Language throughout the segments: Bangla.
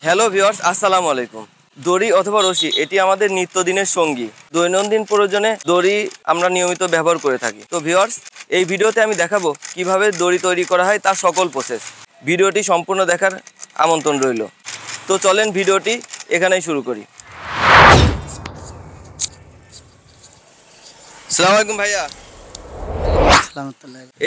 হ্যালো ভিউয়ার্স, আসসালামু আলাইকুম। দড়ি অথবা রশি এটি আমাদের নিত্যদিনের সঙ্গী। দৈনন্দিন প্রয়োজনে দড়ি আমরা নিয়মিত ব্যবহার করে থাকি। তো ভিউয়ার্স, এই ভিডিওতে আমি দেখাবো কিভাবে দড়ি তৈরি করা হয় তার সকল প্রসেস। ভিডিওটি সম্পূর্ণ দেখার আমন্ত্রণ রইল। তো চলেন ভিডিওটি এখানেই শুরু করি। আসসালামু আলাইকুম ভাইয়া।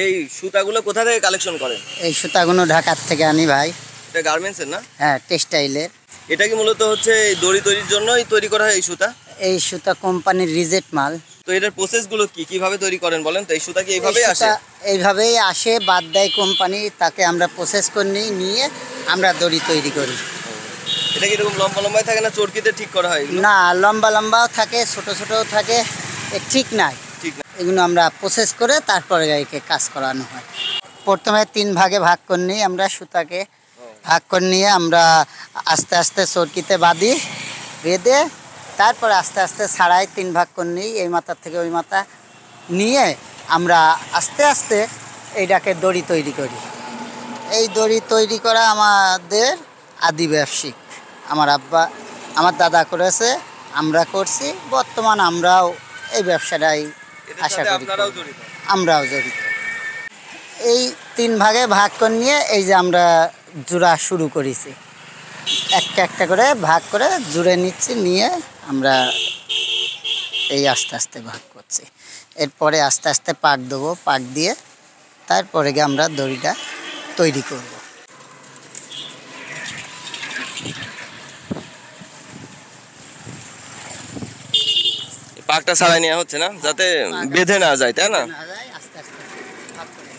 এই সুতাগুলো কোথা থেকে কালেকশন করেন? এই সুতাগুলো ঢাকার থেকে আনি ভাই। এটা গার্মেন্টসের না? হ্যাঁ, টেক্সটাইলের। এটা কি মূলত হচ্ছে দড়ি তৈরির জন্যই তৈরি করা হয় এই সুতা? এই সুতা কোম্পানির রিজেক্ট মাল। তো এটার প্রসেসগুলো কিভাবে তৈরি করেন বলেন তো? এই সুতা কি এইভাবেই আসে? এইভাবেই আসে, বাদ দেয় কোম্পানি, তাকে আমরা প্রসেস করে নিয়ে আমরা দড়ি তৈরি করি। এটা কি এরকম লম্বা লম্বাই থাকে না চরকিতে ঠিক করা হয়? না, লম্বা লম্বাও থাকে, ছোট ছোটও থাকে, ঠিক নাই। ঠিক না, এগুলো আমরা প্রসেস করে তারপরে গাড়িকে কাজ করানো হয়। প্রথমে 3 ভাগে ভাগ করে নিই আমরা সুতাকে। ভাগ করে নিয়ে আমরা আস্তে আস্তে চরকিতে বাঁধি, বেঁধে তারপরে আস্তে আস্তে ছাড়াই 3 ভাগ করে নিই, এই মাথার থেকে ওই মাথা নিয়ে আমরা আস্তে আস্তে এইটাকে দড়ি তৈরি করি। এই দড়ি তৈরি করা আমাদের আদি ব্যবসায়িক। আমার আব্বা, আমার দাদা করেছে, আমরা করছি, বর্তমান আমরাও এই ব্যবসাটাই আশা করি আমরাও জড়িত। এই 3 ভাগে ভাগ করে নিয়ে এই যে আমরা জোড়া শুরু করেছি, একটা একটা করে ভাগ করে জুড়ে নিচ্ছি, নিয়ে আমরা এই আস্তে আস্তে ভাগ করছি। এরপরে আস্তে আস্তে পাক দেবো, পাক দিয়ে তারপরে গিয়ে আমরা দড়িটা তৈরি করব। পাকটা ছাড়াই নেওয়া হচ্ছে না, যাতে বেঁধে না যায়, তাই না? আস্তে আস্তে ভাগ করে।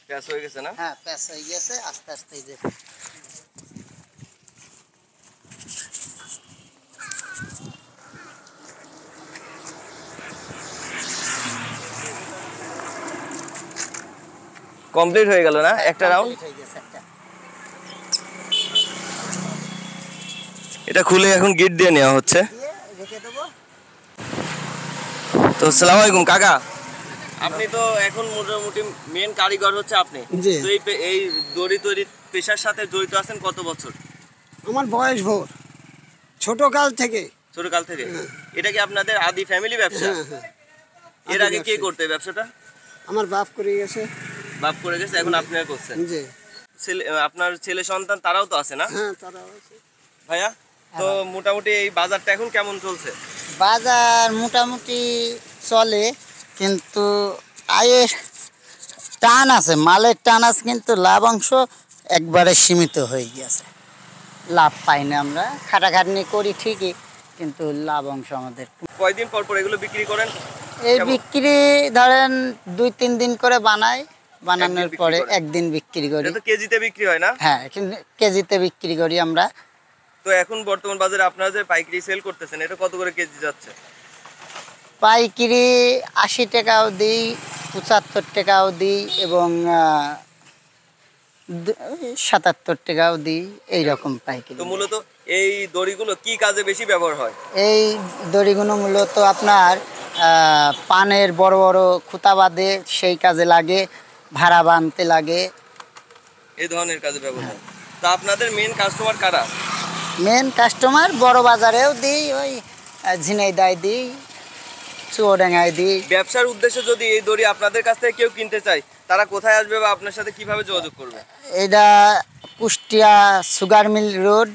প্যাচ হয়ে গেছে না? হ্যাঁ, প্যাচ হয়ে গেছে। আস্তে আস্তে এই যে কমপ্লিট হয়ে গেল না একটা রাউন্ড? হয়ে গেছে একটা। এটা খুলে এখন গিট দিয়ে নেওয়া হচ্ছে। রেখে দেবো। তো আসসালামু আলাইকুম কাকা, আপনি তো এখন মোটামুটি মেন কারিগর হচ্ছে আপনি। তো এই দড়ি তৈরির পেশার সাথে জড়িত আছেন কত বছর? আমার বয়স ভোর, ছোটকাল থেকে। ছোটকাল থেকে? এটা কি আপনাদের আদি ফ্যামিলি ব্যবসা? এর আগে কে করতে ব্যবসাটা? আমার বাপ করে গেছে। বাপ করে গেছে, এখন আপনারা করছেন? জি। আপনার ছেলে সন্তান তারাও তো আছে না? হ্যাঁ, তারাও আছে। ভাইয়া, তো মোটামুটি এই বাজারটা এখন কেমন চলছে? বাজার মোটামুটি চলে, কিন্তু আয়ের টান আছে, মালের টান আছে, কিন্তু লাভাংশ একবারে সীমিত হয়ে গেছে। লাভ পাই না আমরা, খাটাখাটনি করি ঠিকই, কিন্তু লাভাংশ আমাদের। কয়দিন পর পর এগুলো বিক্রি করেন? এই বিক্রি ধরেন 2-3 দিন করে বানাই, বানানোর পরে একদিন বিক্রি করি। এটা তো কেজিতে বিক্রি হয় না? হ্যাঁ, কিন্তু কেজিতে বিক্রি করি আমরা। তো এখন বর্তমান বাজারে আপনারা যে পাইকারি সেল করতেছেন, এটা কত করে কেজি যাচ্ছে? পাইকারি 80 টাকাও দিই, 75 টাকাও দিই, এবং 77 টাকাও দিই, এইরকম পাইকারি। তো মূলত এই দড়িগুলো কি কাজে বেশি ব্যবহার হয়? এই দড়িগুলো মূলত আপনার পানের বড় বড় খুঁতা বাঁধে সেই কাজে লাগে, ভাড়া বাঁধতে লাগে, এই ধরনের কাজে ব্যবহার হয়। তো আপনাদের মেন কাস্টমার কারা? মেন কাস্টমার বড় বাজারেও দিই, ওই ঝিনাইদহ দিই, চুয়াডাঙ্গায় দিই। ব্যবসার উদ্দেশ্যে যদি এই দড়ি আপনাদের কাছ থেকে কেউ কিনতে চায়, তারা কোথায় আসবে বা আপনার সাথে কিভাবে যোগাযোগ করবে? এটা Kushtia sugar mill road,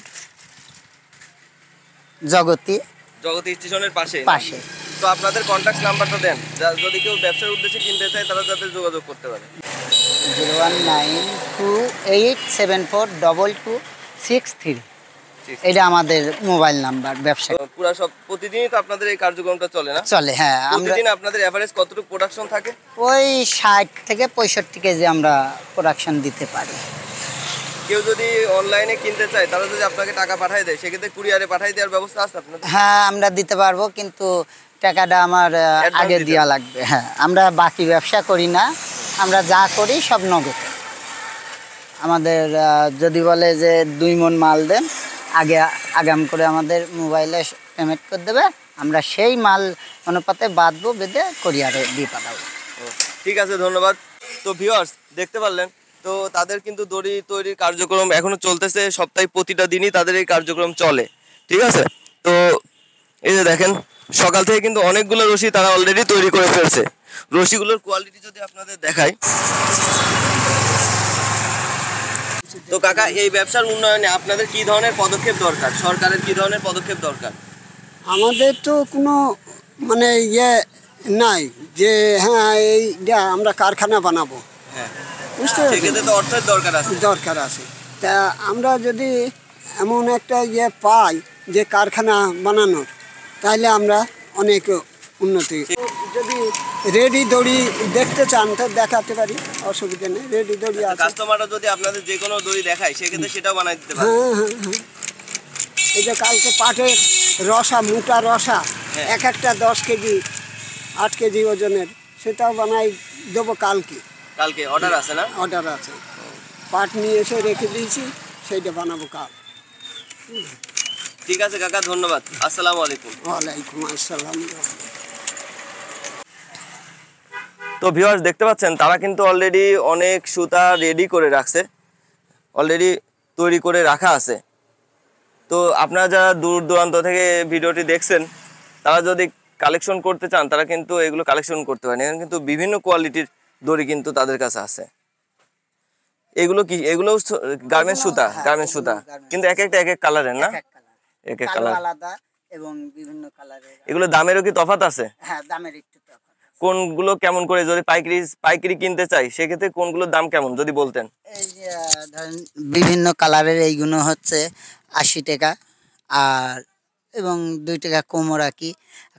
Jagati স্টেশনের পাশে। পাশে। তো আপনাদের কন্ট্যাক্ট নাম্বারটা দেন, যদি কেউ ব্যবসার উদ্দেশ্যে কিনতে চায় তারা যাতে যোগাযোগ করতে পারে। 01928742263। এটা আমাদের মোবাইল নাম্বার। ব্যবসা পুরো সব প্রতিদিনই তো আপনাদের এই কার্যক্রমটা চলে না? চলে, হ্যাঁ। প্রতিদিন আপনাদের এভারেজ কতটুকু প্রোডাকশন থাকে? ওই 60 থেকে 65 কেজি আমরা প্রোডাকশন দিতে পারি। কেউ যদি অনলাইনে কিনতে চায়, তারা যদি আপনাকে টাকা পাঠিয়ে দেয়, সেক্ষেত্রে কুরিয়ারে পাঠিয়ে দেওয়ার ব্যবস্থা আছে আপনাদের? হ্যাঁ, আমরা দিতে পারবো, কিন্তু টাকাটা আমার আগে দেওয়া লাগবে। হ্যাঁ, আমরা বাকি ব্যবসা করি না, আমরা যা করি সব নগদ। আমাদের যদি বলে যে 2 মণ মাল দেন, আগাম করে আমাদের মোবাইলে পেমেন্ট করে দেবে, আমরা সেই মাল অনুপাতে বাঁধবো, বেঁধে কুরিয়ারে দিয়ে পাঠাবো। ঠিক আছে, ধন্যবাদ। তো ভিউয়ার্স দেখতে পারলেন, তো তাদের কিন্তু দড়ি তৈরির কার্যক্রম এখনো চলতেছে, সপ্তাহে প্রতিটা দিনই তাদের এই কার্যক্রম চলে। ঠিক আছে, তো এই যে দেখেন সকাল থেকে কিন্তু অনেকগুলো রশি তারা অলরেডি তৈরি করে ফেলছে। রশিগুলোর কোয়ালিটি যদি আপনাদের দেখাই, তো কাকা এই ব্যবসার উন্নয়নে আপনাদের কি ধরনের পদক্ষেপ দরকার, সরকারের কি ধরনের পদক্ষেপ দরকার? আমাদের তো কোনো মানে নাই যে হ্যাঁ এইটা আমরা কারখানা বানাবো, হ্যাঁ, বুঝতে পেরেছেন? সেক্ষেত্রে তো অর্থের দরকার আছে। দরকার আছে। তা আমরা যদি এমন একটা পাই যে কারখানা বানানোর, তাহলে আমরা অনেক উন্নতি। যদি রেডি দড়ি দেখতে চান তো দেখাতে পারি, অসুবিধা নেই, রেডি দড়ি আছে। কাস্টমাররা যদি আপনাদের যে কোনো দড়ি দেখায় সেক্ষেত্রে সেটাও বানাই দিতে পারে। হ্যাঁ হ্যাঁ হ্যাঁ, এই যে কালকে পাটের রসা, মোটা রসা, হ্যাঁ। এক একটা 10 কেজি 8 কেজি ওজনের, সেটাও বানাই দেবো কালকে। কালকে অর্ডার আছে না? অর্ডার আছে, পাট নিয়ে এসে রেখে দিয়েছি, সেইটা বানাবো কাল। ঠিক আছে কাকা, ধন্যবাদ। আসসালামু আলাইকুম। ওয়ালাইকুম আসসালাম। তো ভিউয়ার্স দেখতে পাচ্ছেন তারা কিন্তু অলরেডি অনেক সুতা রেডি করে রাখছে, অলরেডি তৈরি করে রাখা আছে। তো আপনারা যারা দূর দূরান্ত থেকে ভিডিওটি দেখছেন, তারা যদি কালেকশন করতে চান তারা কিন্তু এগুলো কালেকশন করতে পারেন। এখানে কিন্তু বিভিন্ন কোয়ালিটির দড়ি কিন্তু তাদের কাছে আছে। এগুলো কি, এগুলো গার্মেন্টস সুতা, হ্যাঁ, গার্মেন্টস সুতা, garments কিন্তু এক একটা এক এক কালারের না? এক এক কালো কালার, আলাদা এবং বিভিন্ন কালারের। এগুলো দামেরও কি তফাৎ আছে? হ্যাঁ, দামের একটু তফাৎ। কোনগুলো কেমন করে, যদি পাইকারি কিনতে চাই সেক্ষেত্রে কোনগুলোর দাম কেমন যদি বলতেন? এই যে ধরেন বিভিন্ন কালারের এইগুলো হচ্ছে 80 টাকা, আর এবং 2 টাকা কমও রাখি।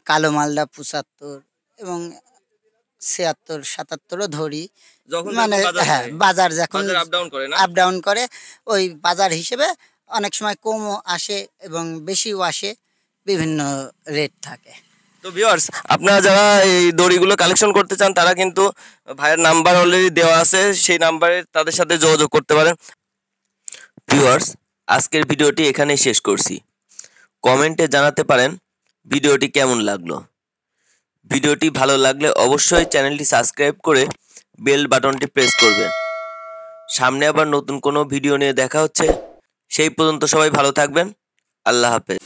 কালো মালটা 75 এবং 76 77ও ধরি। যখন মানে বাজার হ্যাঁ, হয়, বাজার যখন বাজার আপ ডাউন করে না? আপ ডাউন করে, ওই বাজার হিসেবে অনেক সময় কমও আসে এবং বেশিও আসে, বিভিন্ন রেট থাকে। তো ভিউয়ার্স আপনারা যারা এই দড়িগুলো কালেকশন করতে চান তারা কিন্তু ভাইয়ের নাম্বার অলরেডি দেওয়া আছে, সেই নাম্বারে তাদের সাথে যোগাযোগ করতে পারেন। ভিউয়ার্স আজকের ভিডিওটি এখানেই শেষ করছি। কমেন্টে জানাতে পারেন ভিডিওটি কেমন লাগলো। ভিডিওটি ভালো লাগলে অবশ্যই চ্যানেলটি সাবস্ক্রাইব করে বেল বাটনটি প্রেস করবেন। সামনে আবার নতুন কোনো ভিডিও নিয়ে দেখা হচ্ছে, সেই পর্যন্ত সবাই ভালো থাকবেন। আল্লাহ হাফেজ।